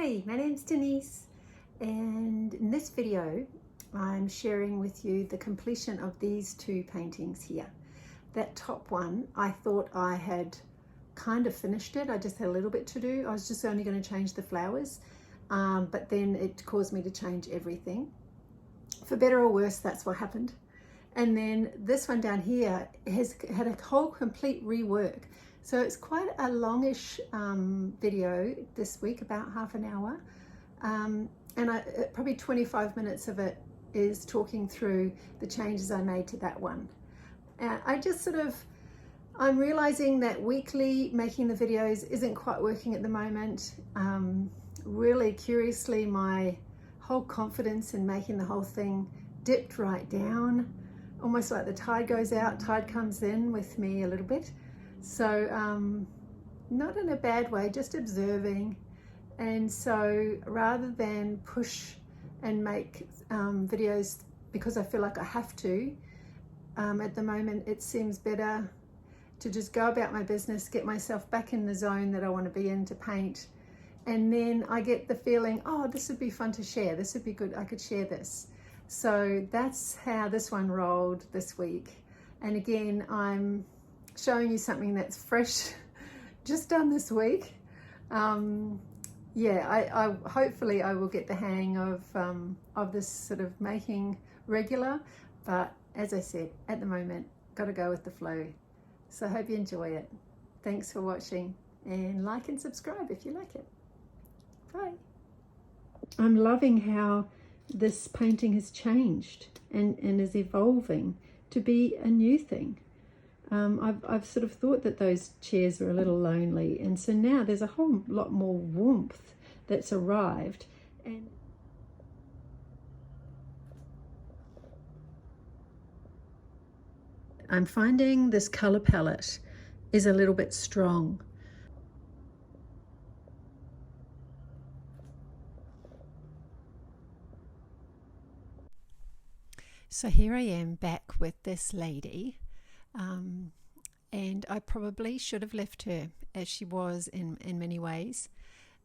Hi, my name's Denise, and in this video I'm sharing with you the completion of these two paintings here. That top one, I thought I had kind of finished it. I just had a little bit to do. I was just only going to change the flowers, but then it caused me to change everything. For better or worse, that's what happened. And then this one down here has had a whole complete rework. So it's quite a longish video this week, about half an hour. And probably 25 minutes of it is talking through the changes I made to that one. I'm realizing that weekly making the videos isn't quite working at the moment. Really curiously, my whole confidence in making the whole thing dipped right down, almost like the tide goes out, tide comes in with me a little bit. So not in a bad way, just observing. And so rather than push and make videos because I feel like I have to, at the moment it seems better to just go about my business, get myself back in the zone that I want to be in to paint. And then I get the feeling, oh, this would be fun to share. This would be good. I could share this. So that's how this one rolled this week. And again, I'm showing you something that's fresh, just done this week. Yeah, I hopefully I will get the hang of this sort of making regular, but as I said, at the moment, got to go with the flow. So I hope you enjoy it. Thanks for watching, and like and subscribe if you like it. Bye. I'm loving how this painting has changed and is evolving to be a new thing. I've sort of thought that those chairs were a little lonely, and so now there's a whole lot more warmth that's arrived. And I'm finding this color palette is a little bit strong. So here I am back with this lady. And I probably should have left her as she was in many ways.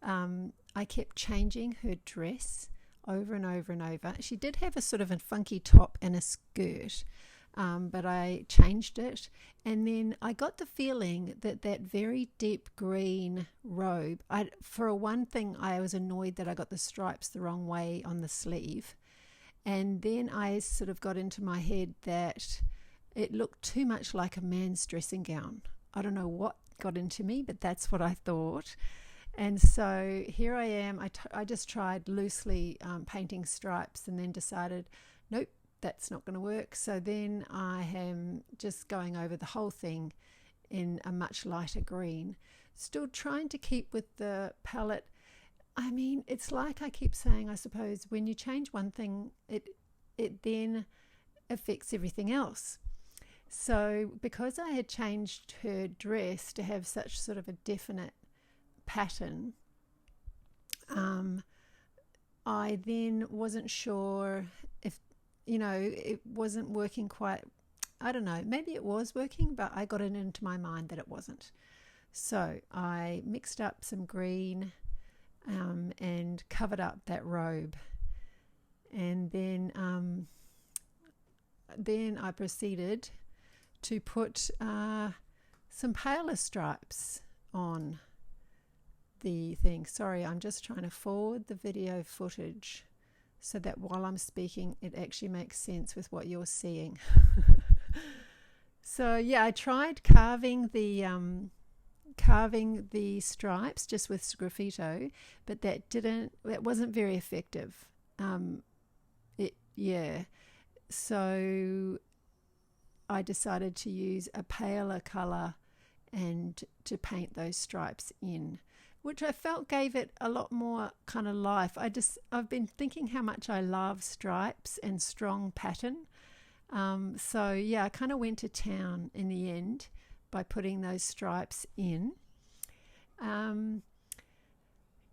I kept changing her dress over and over and over. She did have a sort of a funky top and a skirt, but I changed it. And then I got the feeling that that very deep green robe, for one thing, I was annoyed that I got the stripes the wrong way on the sleeve. And then I sort of got into my head that it looked too much like a man's dressing gown. I don't know what got into me, but that's what I thought. And so here I am. I just tried loosely painting stripes and then decided, nope, that's not going to work. So then I am just going over the whole thing in a much lighter green. Still trying to keep with the palette. I mean, it's like I keep saying, I suppose, when you change one thing, it then affects everything else. So because I had changed her dress to have such sort of a definite pattern, I then wasn't sure if, it wasn't working quite. I don't know, maybe it was working, but I got it into my mind that it wasn't. So I mixed up some green and covered up that robe. And then I proceeded to put some paler stripes on the thing. Sorry, I'm just trying to forward the video footage so that while I'm speaking it actually makes sense with what you're seeing. So yeah, I tried carving the stripes just with graffito, but that wasn't very effective. So I decided to use a paler color and to paint those stripes in, which I felt gave it a lot more kind of life. I've been thinking how much I love stripes and strong pattern. So yeah, I kind of went to town in the end by putting those stripes in.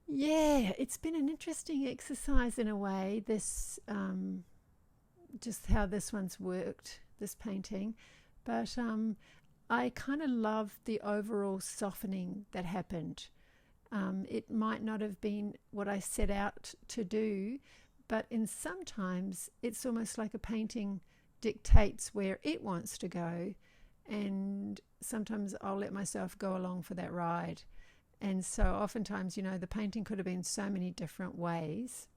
Yeah, it's been an interesting exercise in a way, this just how this one's worked, this painting, but I kind of love the overall softening that happened. It might not have been what I set out to do, but sometimes it's almost like a painting dictates where it wants to go, and sometimes I'll let myself go along for that ride. And so oftentimes, the painting could have been so many different ways.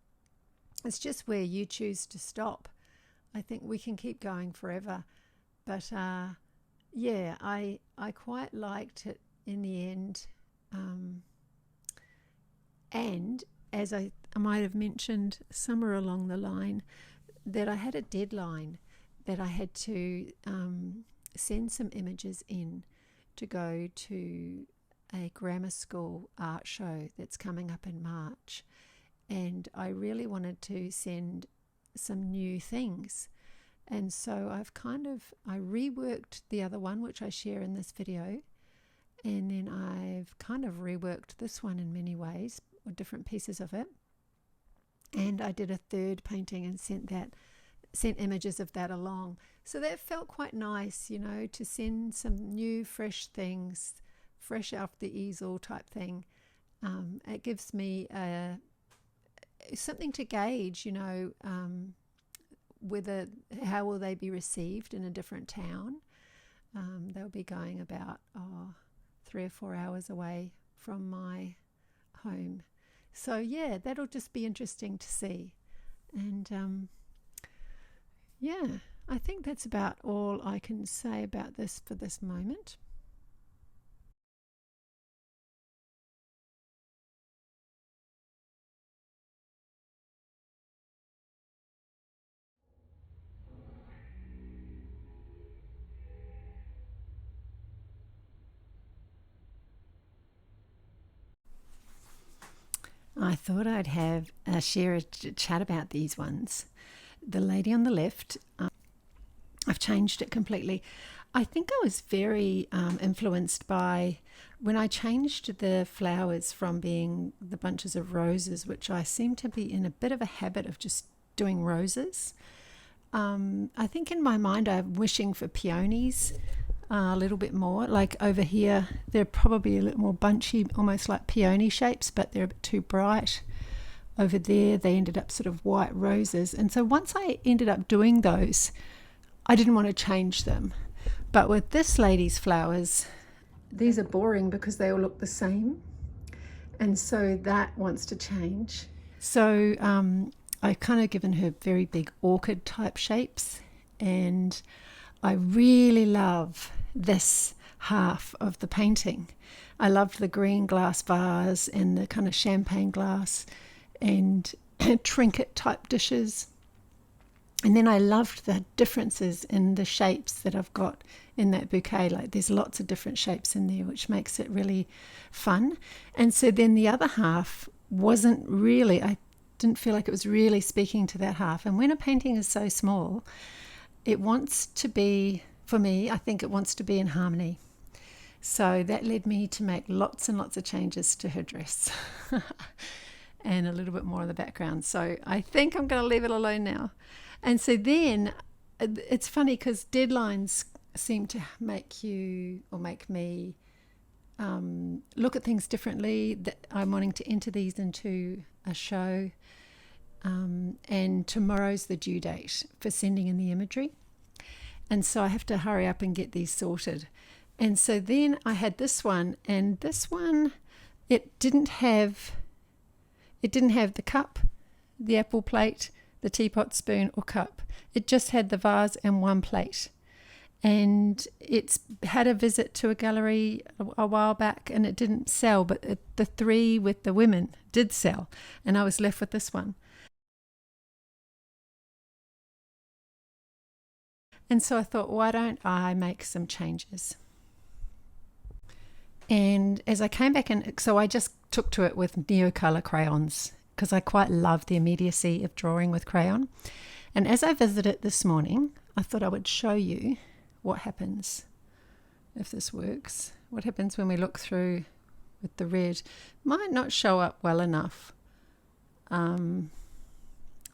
It's just where you choose to stop. I think we can keep going forever, but yeah, I quite liked it in the end. And as I might have mentioned somewhere along the line, that I had a deadline that I had to send some images in to go to a grammar school art show that's coming up in March. And I really wanted to send some new things. And so I reworked the other one, which I share in this video. And then I've kind of reworked this one in many ways, or different pieces of it. And I did a third painting and sent images of that along. So that felt quite nice, to send some new, fresh things, fresh off the easel type thing. It gives me something to gauge, whether how will they be received in a different town. They'll be going about 3 or 4 hours away from my home. So yeah, that'll just be interesting to see. And yeah, I think that's about all I can say about this for this moment. I thought I'd have share a chat about these ones. The lady on the left, I've changed it completely. I think I was very influenced by when I changed the flowers from being the bunches of roses, which I seem to be in a bit of a habit of just doing roses. I think in my mind I'm wishing for peonies a little bit more. Like over here, they're probably a little more bunchy, almost like peony shapes, but they're a bit too bright. Over there, they ended up sort of white roses. And so once I ended up doing those, I didn't want to change them. But with this lady's flowers, these are boring because they all look the same. And so that wants to change. So I've kind of given her very big orchid type shapes. And I really love this half of the painting. I loved the green glass vase and the kind of champagne glass and trinket type dishes. And then I loved the differences in the shapes that I've got in that bouquet. Like there's lots of different shapes in there, which makes it really fun. And so then the other half wasn't really, I didn't feel like it was really speaking to that half. And when a painting is so small, it wants to be, for me, I think it wants to be in harmony. So that led me to make lots and lots of changes to her dress and a little bit more of the background. So I think I'm going to leave it alone now. And so then it's funny because deadlines seem to make you or make me look at things differently. That I'm wanting to enter these into a show. And tomorrow's the due date for sending in the imagery. And so I have to hurry up and get these sorted. And so then I had this one, and this one, it didn't have the cup, the apple plate, the teapot, spoon or cup. It just had the vase and one plate. And it's had a visit to a gallery a while back and it didn't sell, but the three with the women did sell. And I was left with this one. And so I thought, why don't I make some changes? And as I came back so I just took to it with Neocolor crayons because I quite love the immediacy of drawing with crayon. And as I visited it this morning, I thought I would show you what happens if this works. What happens when we look through with the red. Might not show up well enough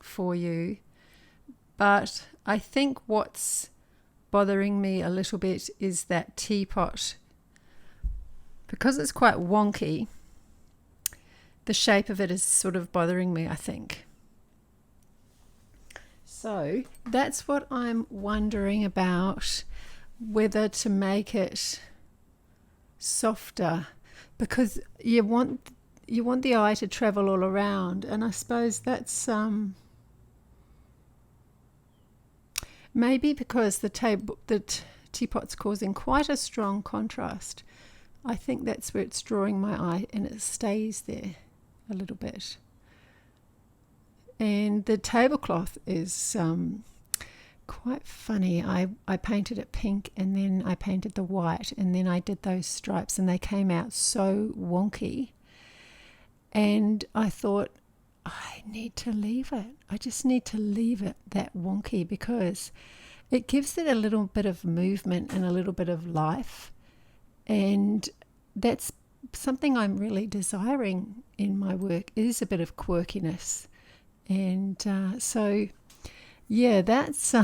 for you, but I think what's bothering me a little bit is that teapot. Because it's quite wonky, the shape of it is sort of bothering me, I think. So that's what I'm wondering about, whether to make it softer, because you want the eye to travel all around, and I suppose that's maybe because the teapot's causing quite a strong contrast. I think that's where it's drawing my eye, and it stays there a little bit. And the tablecloth is quite funny. I painted it pink, and then I painted the white, and then I did those stripes, and they came out so wonky. And I thought, I need to leave it. I just need to leave it that wonky, because it gives it a little bit of movement and a little bit of life. And that's something I'm really desiring in my work, is a bit of quirkiness. And so, yeah, that's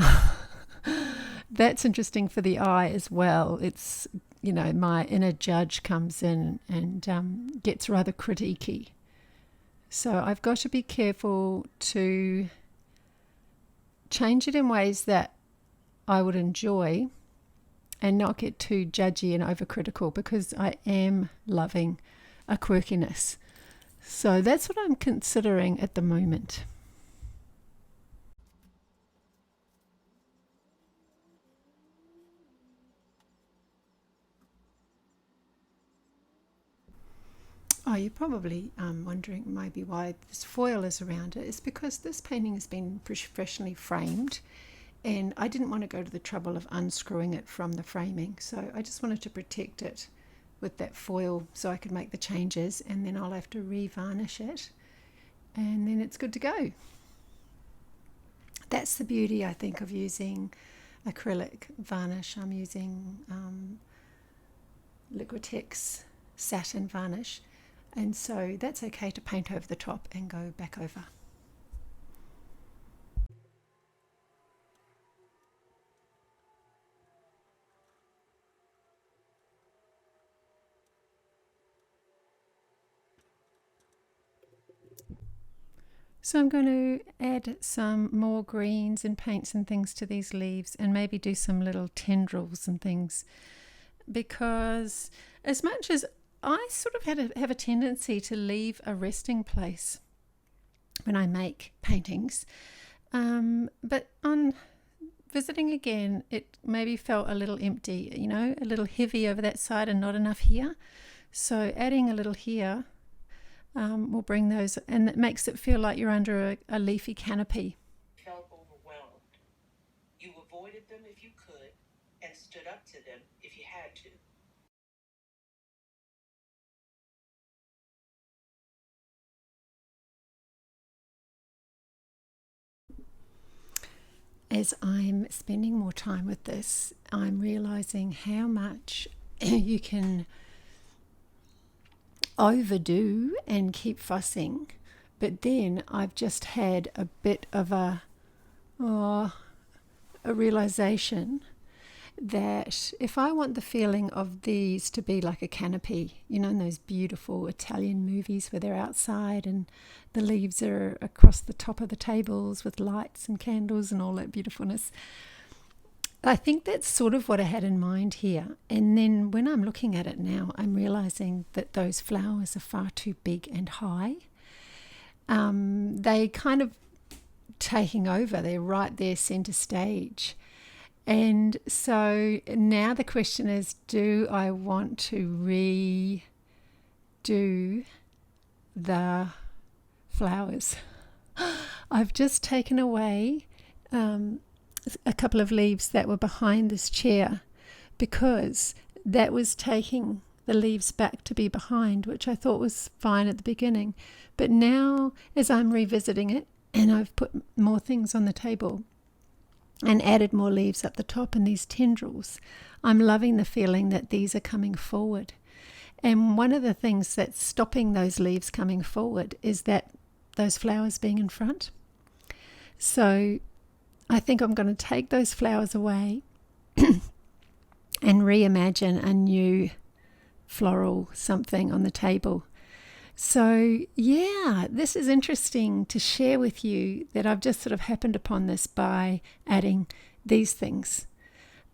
interesting for the eye as well. It's, my inner judge comes in and gets rather critiquey. So I've got to be careful to change it in ways that I would enjoy and not get too judgy and overcritical, because I am loving a quirkiness. So that's what I'm considering at the moment. Oh, you're probably wondering maybe why this foil is around it. It's because this painting has been professionally framed, and I didn't want to go to the trouble of unscrewing it from the framing. So I just wanted to protect it with that foil so I could make the changes, and then I'll have to re-varnish it, and then it's good to go. That's the beauty, I think, of using acrylic varnish. I'm using Liquitex satin varnish, and so that's okay to paint over the top and go back over. So I'm going to add some more greens and paints and things to these leaves, and maybe do some little tendrils and things, because as much as I sort of have a tendency to leave a resting place when I make paintings, but on visiting again, it maybe felt a little empty, a little heavy over that side and not enough here. So adding a little here will bring those, and it makes it feel like you're under a leafy canopy. Felt overwhelmed. You avoided them if you could, and stood up to them if you had to. As I'm spending more time with this, I'm realizing how much you can overdo and keep fussing. But then I've just had a bit of a realization that if I want the feeling of these to be like a canopy, in those beautiful Italian movies where they're outside and the leaves are across the top of the tables with lights and candles and all that beautifulness, I think that's sort of what I had in mind here. And then when I'm looking at it now, I'm realizing that those flowers are far too big and high. They kind of taking over, they're right there center stage. And so now the question is, do I want to redo the flowers? I've just taken away a couple of leaves that were behind this chair, because that was taking the leaves back to be behind, which I thought was fine at the beginning. But now, as I'm revisiting it, and I've put more things on the table and added more leaves up the top and these tendrils, I'm loving the feeling that these are coming forward. And one of the things that's stopping those leaves coming forward is that those flowers being in front. So I think I'm going to take those flowers away and reimagine a new floral something on the table. So, yeah, this is interesting to share with you that I've just sort of happened upon this by adding these things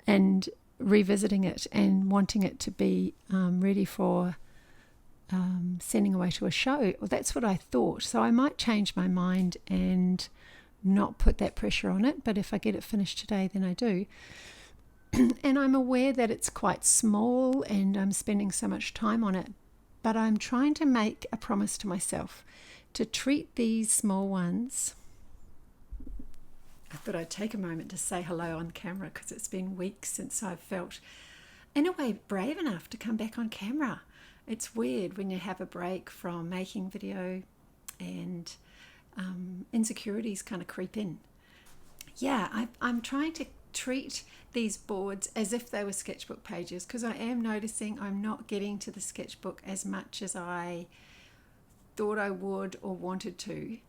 and revisiting it and wanting it to be ready for sending away to a show. Well, that's what I thought. So I might change my mind and not put that pressure on it, but if I get it finished today, then I do. And I'm aware that it's quite small and I'm spending so much time on it, but I'm trying to make a promise to myself to treat these small ones. I thought I'd take a moment to say hello on camera because it's been weeks since I've felt, in a way, brave enough to come back on camera. It's weird when you have a break from making video and insecurities kind of creep in. Yeah, I'm trying to treat these boards as if they were sketchbook pages because I am noticing I'm not getting to the sketchbook as much as I thought I would or wanted to.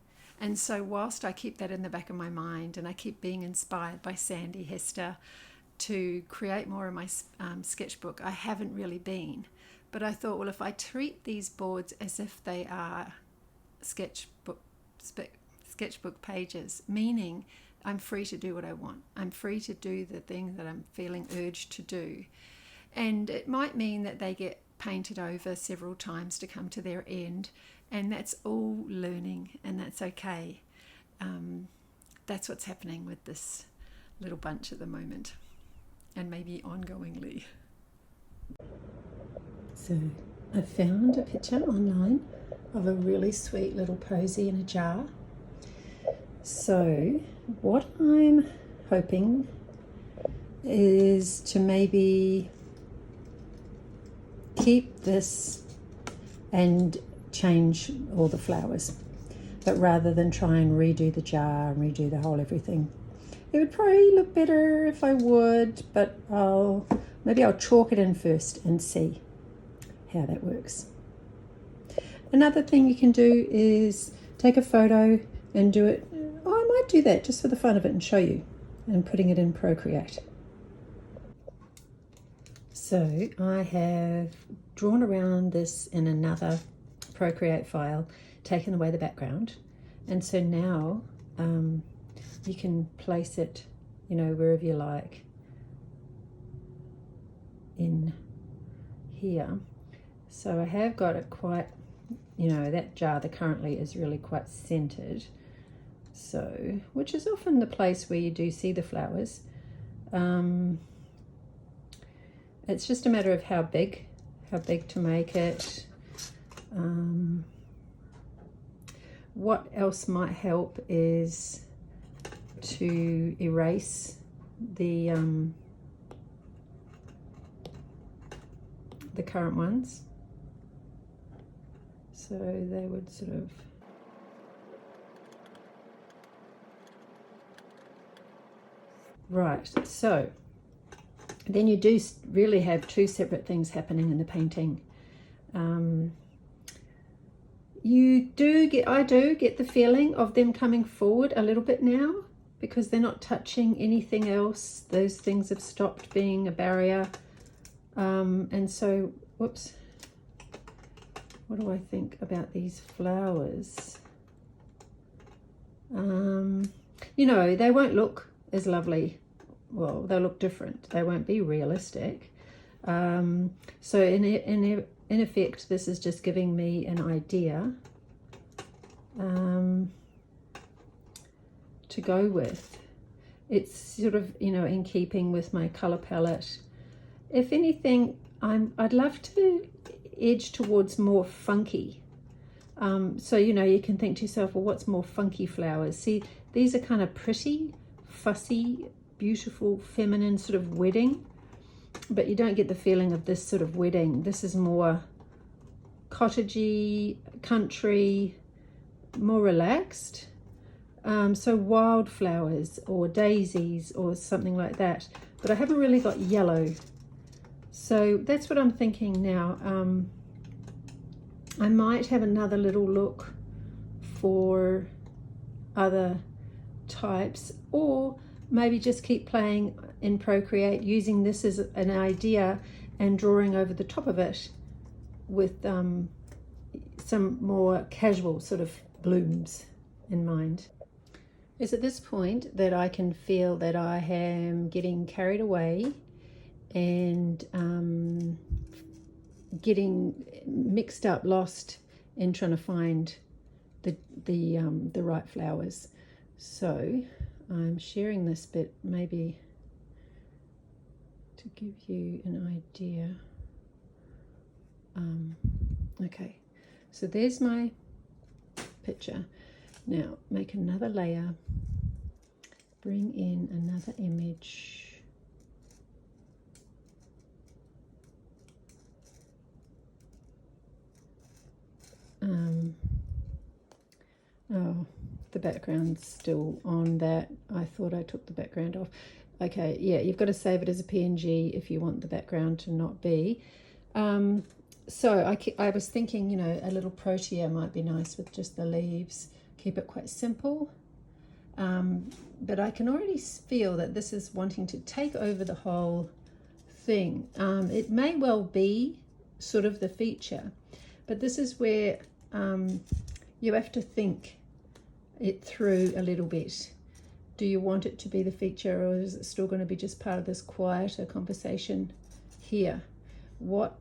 And so whilst I keep that in the back of my mind and I keep being inspired by Sandy Hester to create more of my sketchbook, I haven't really been. But I thought, well, if I treat these boards as if they are sketchbook pages, meaning I'm free to do what I want. I'm free to do the thing that I'm feeling urged to do. And it might mean that they get painted over several times to come to their end. And that's all learning, and that's okay. That's what's happening with this little bunch at the moment, and maybe ongoingly. So I found a picture online of a really sweet little posy in a jar. So what I'm hoping is to maybe keep this and change all the flowers, but rather than try and redo the jar and redo the whole everything. It would probably look better if I would, but maybe I'll chalk it in first and see how that works. Another thing you can do is take a photo and do it. I might do that just for the fun of it and show you, and putting it in Procreate. So I have drawn around this in another Procreate file, taken away the background, and so now you can place it, wherever you like in here. So I have got it quite, that jar that currently is really quite centered, so which is often the place where you do see the flowers. It's just a matter of how big to make it. What else might help is to erase the current ones, so they would sort of right. So then you do really have two separate things happening in the painting. I do get the feeling of them coming forward a little bit now because they're not touching anything else. Those things have stopped being a barrier. And so, whoops, what do I think about these flowers? They won't look as lovely. Well, they'll look different. They won't be realistic. So in effect, this is just giving me an idea to go with. It's sort of, in keeping with my color palette. If anything, I'd love to edge towards more funky. So, you can think to yourself, well, what's more funky flowers? See, these are kind of pretty, fussy, beautiful, feminine sort of wedding, but you don't get the feeling of this sort of wedding. This is more cottagey, country, more relaxed. So wildflowers or daisies or something like that, but I haven't really got yellow. So that's what I'm thinking now. I might have another little look for other types, or maybe just keep playing in Procreate, using this as an idea and drawing over the top of it with some more casual sort of blooms in mind. It's at this point that I can feel that I am getting carried away and getting mixed up, lost in trying to find the right flowers. So I'm sharing this bit maybe to give you an idea. Okay, so there's my picture. Now make another layer, bring in another image. Oh, the background's still on that. I thought I took the background off. Okay, yeah, you've got to save it as a PNG if you want the background to not be. So I was thinking, you know, a little protea might be nice with just the leaves. Keep it quite simple. But I can already feel that this is wanting to take over the whole thing. It may well be sort of the feature, but this is where you have to think it through a little bit. Do you want it to be the feature, or is it still going to be just part of this quieter conversation here? What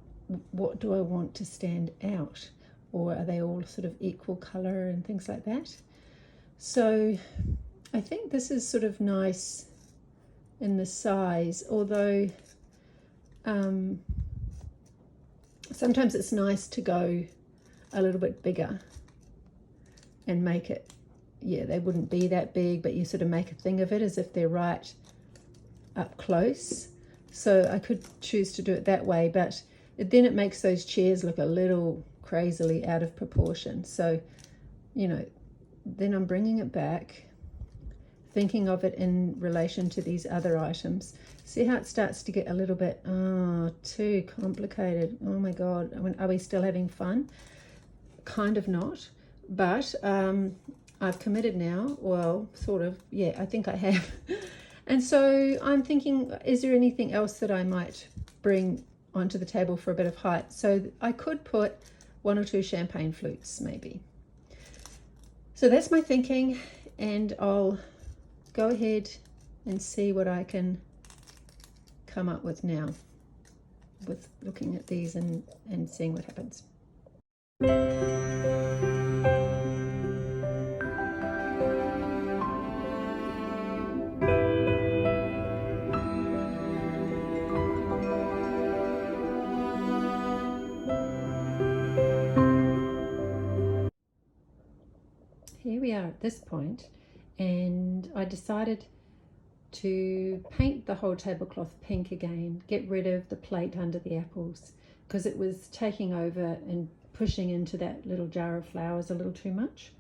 do I want to stand out? Or are they all sort of equal color and things like that? So I think this is sort of nice in the size, although sometimes it's nice to go a little bit bigger and make it, yeah, they wouldn't be that big, but you sort of make a thing of it as if they're right up close. So I could choose to do it that way, but then it makes those chairs look a little crazily out of proportion. So, you know, then I'm bringing it back, thinking of it in relation to these other items. See how it starts to get a little bit, too complicated. Oh my God, are we still having fun? Kind of not, but I've committed now. Well, sort of, yeah, I think I have. And so I'm thinking, is there anything else that I might bring onto the table for a bit of height? So I could put 1 or 2 champagne flutes maybe. So that's my thinking, and I'll go ahead and see what I can come up with now with looking at these and seeing what happens. Here we are at this point, and I decided to paint the whole tablecloth pink again, get rid of the plate under the apples because it was taking over and pushing into that little jar of flowers a little too much.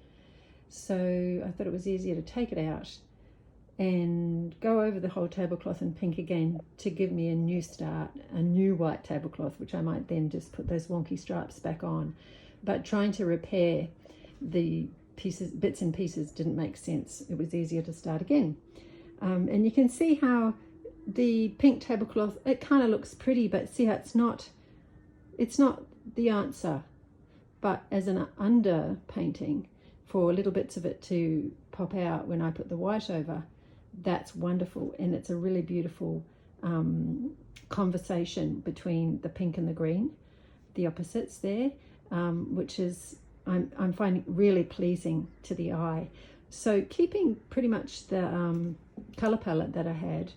So I thought it was easier to take it out and go over the whole tablecloth in pink again to give me a new start, a new white tablecloth, which I might then just put those wonky stripes back on. But trying to repair the pieces, bits and pieces, didn't make sense. It was easier to start again. And you can see how the pink tablecloth, it kind of looks pretty, but see how it's not the answer. But as an under painting, for little bits of it to pop out when I put the white over, that's wonderful. And it's a really beautiful conversation between the pink and the green, the opposites there, which is I'm finding really pleasing to the eye. So keeping pretty much the color palette that I had,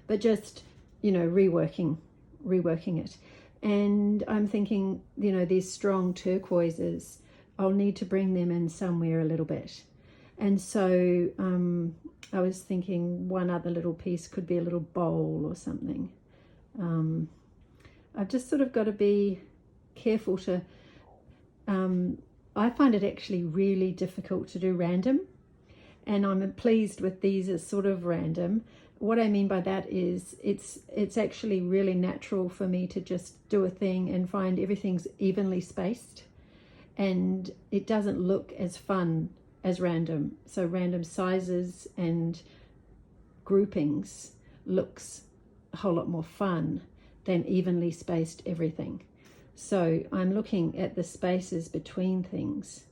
but just, you know, reworking it. And I'm thinking, you know, these strong turquoises, I'll need to bring them in somewhere a little bit. And so I was thinking one other little piece could be a little bowl or something. I've just sort of got to be careful to I find it actually really difficult to do random, and I'm pleased with these as sort of random. What I mean by that is it's actually really natural for me to just do a thing and find everything's evenly spaced, and it doesn't look as fun as random. So random sizes and groupings looks a whole lot more fun than evenly spaced everything. So I'm looking at the spaces between things,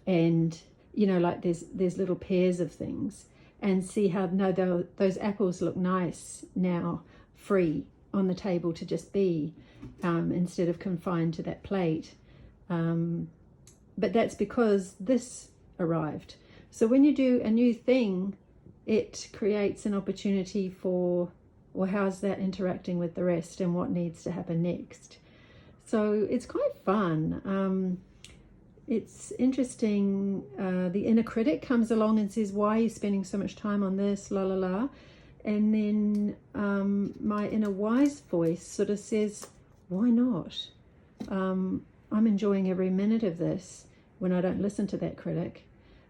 and like there's little pairs of things, and see how those apples look nice now, free on the table to just be, instead of confined to that plate. But that's because this arrived. So when you do a new thing, it creates an opportunity for, well, how's that interacting with the rest and what needs to happen next? So it's quite fun. It's interesting. The inner critic comes along and says, why are you spending so much time on this, la la la? And then my inner wise voice sort of says, why not? I'm enjoying every minute of this when I don't listen to that critic.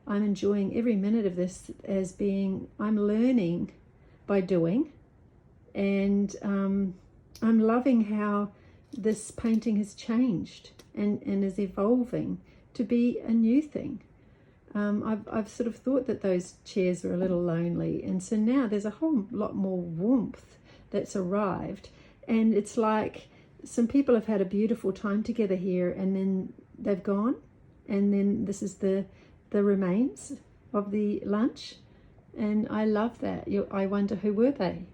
I'm enjoying every minute of this as being, I'm learning by doing. And I'm loving how this painting has changed and is evolving to be a new thing. I've sort of thought that those chairs were a little lonely, and so now there's a whole lot more warmth that's arrived, and it's like some people have had a beautiful time together here and then they've gone, and then this is the remains of the lunch, and I love that. I wonder, who were they?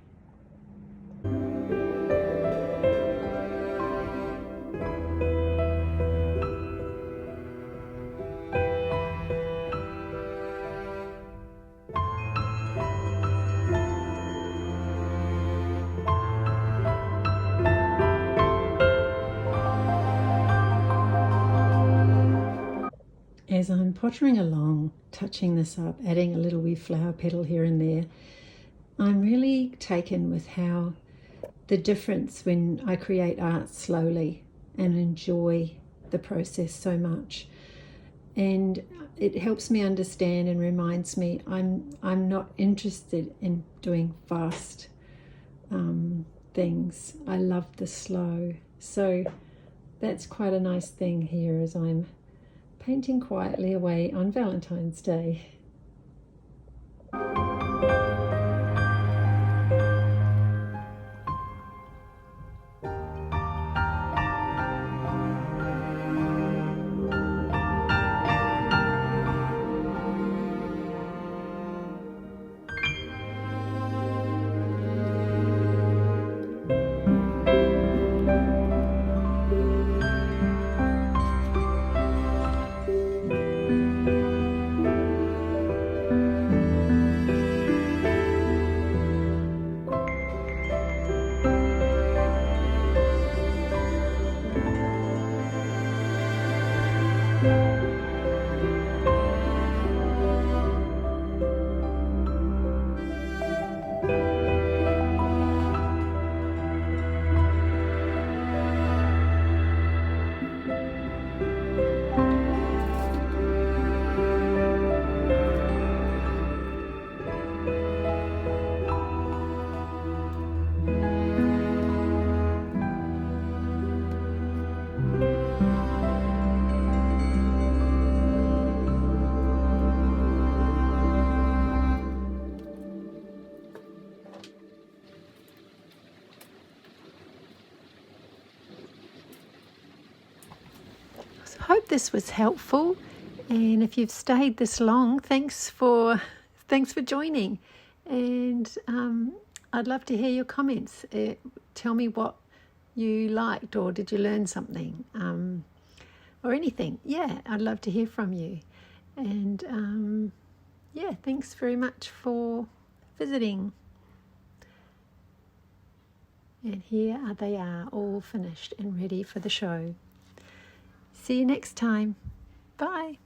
As I'm pottering along, touching this up, adding a little wee flower petal here and there, I'm really taken with how the difference when I create art slowly and enjoy the process so much. And it helps me understand and reminds me I'm not interested in doing fast things. I love the slow. So that's quite a nice thing here as I'm painting quietly away on Valentine's Day. I hope this was helpful, and if you've stayed this long, thanks for joining, and I'd love to hear your comments. Tell me what you liked, or did you learn something, or anything. Yeah, I'd love to hear from you, and thanks very much for visiting. And here they are, all finished and ready for the show. See you next time. Bye.